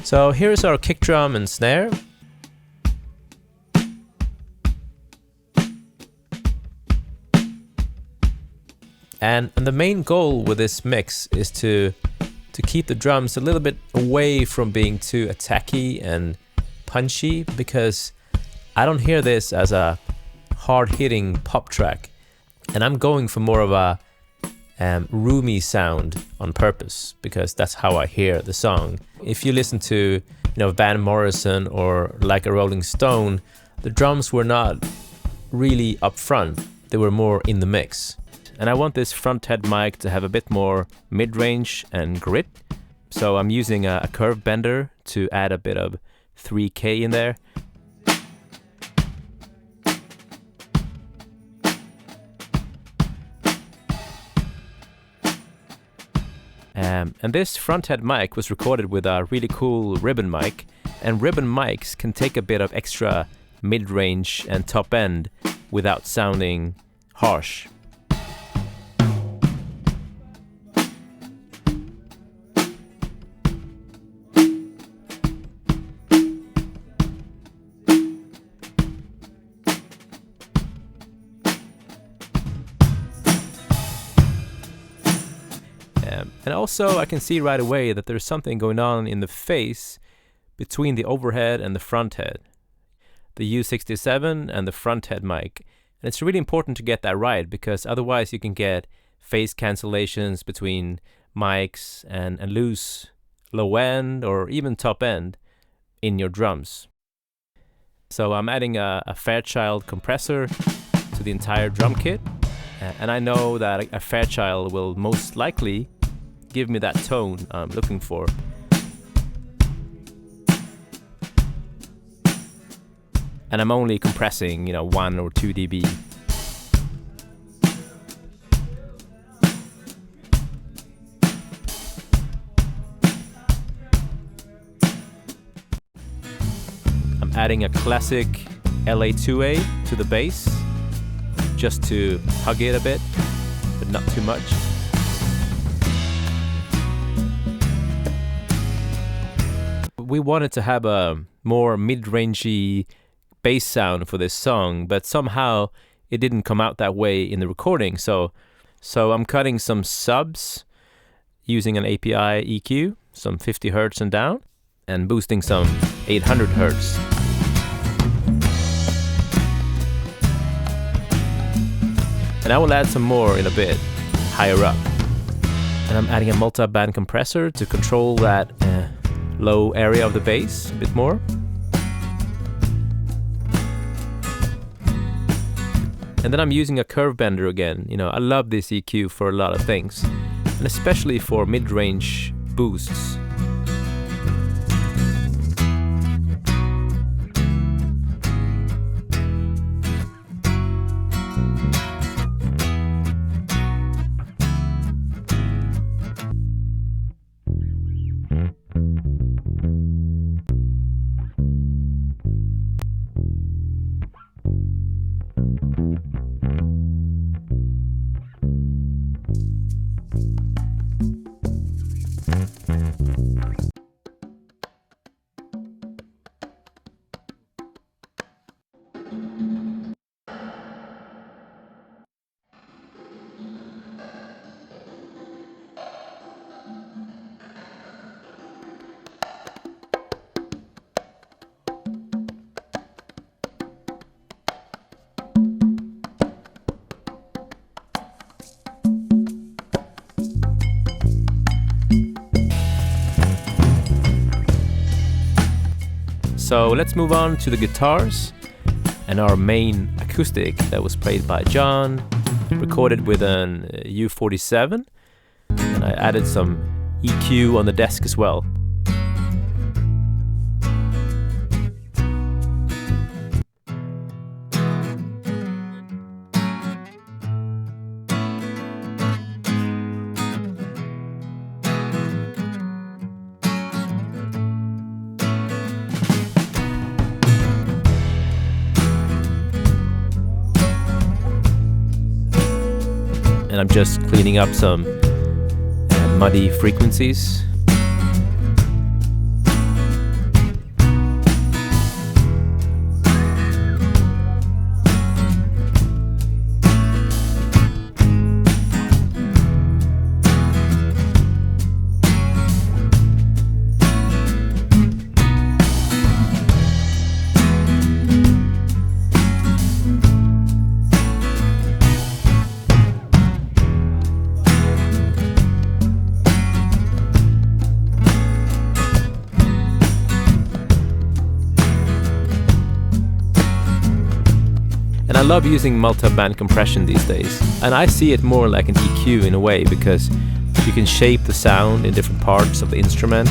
So here's our kick drum and snare. And the main goal with this mix is to keep the drums a little bit away from being too attacky and punchy, because I don't hear this as a hard-hitting pop track, and I'm going for more of a roomy sound on purpose, because that's how I hear the song. If you listen to Van Morrison or like a Rolling Stone, the drums were not really up front, they were more in the mix. And I want this front head mic to have a bit more mid-range and grit, so I'm using a curve bender to add a bit of 3K in there. And this front head mic was recorded with a really cool ribbon mic, and ribbon mics can take a bit of extra mid-range and top end without sounding harsh. And also I can see right away that there's something going on in the phase between the overhead and the front head, the U67 and the front head mic. And it's really important to get that right, because otherwise you can get phase cancellations between mics and lose low end or even top end in your drums. So I'm adding a Fairchild compressor to the entire drum kit, and I know that a Fairchild will most likely give me that tone I'm looking for. And I'm only compressing 1 or 2 dB. I'm adding a classic LA2A to the bass, just to hug it a bit, but not too much. We wanted to have a more mid-rangey bass sound for this song, but somehow it didn't come out that way in the recording. So I'm cutting some subs using an API EQ, some 50 Hertz and down, and boosting some 800 Hertz. And I will add some more in a bit, higher up. And I'm adding a multi-band compressor to control that low area of the bass a bit more. And then I'm using a curve bender again. I love this EQ for a lot of things, and especially for mid-range boosts. So let's move on to the guitars and our main acoustic that was played by John, recorded with an U47, and I added some EQ on the desk as well. And I'm just cleaning up some muddy frequencies. love using multi-band compression these days, and I see it more like an EQ in a way, because you can shape the sound in different parts of the instrument,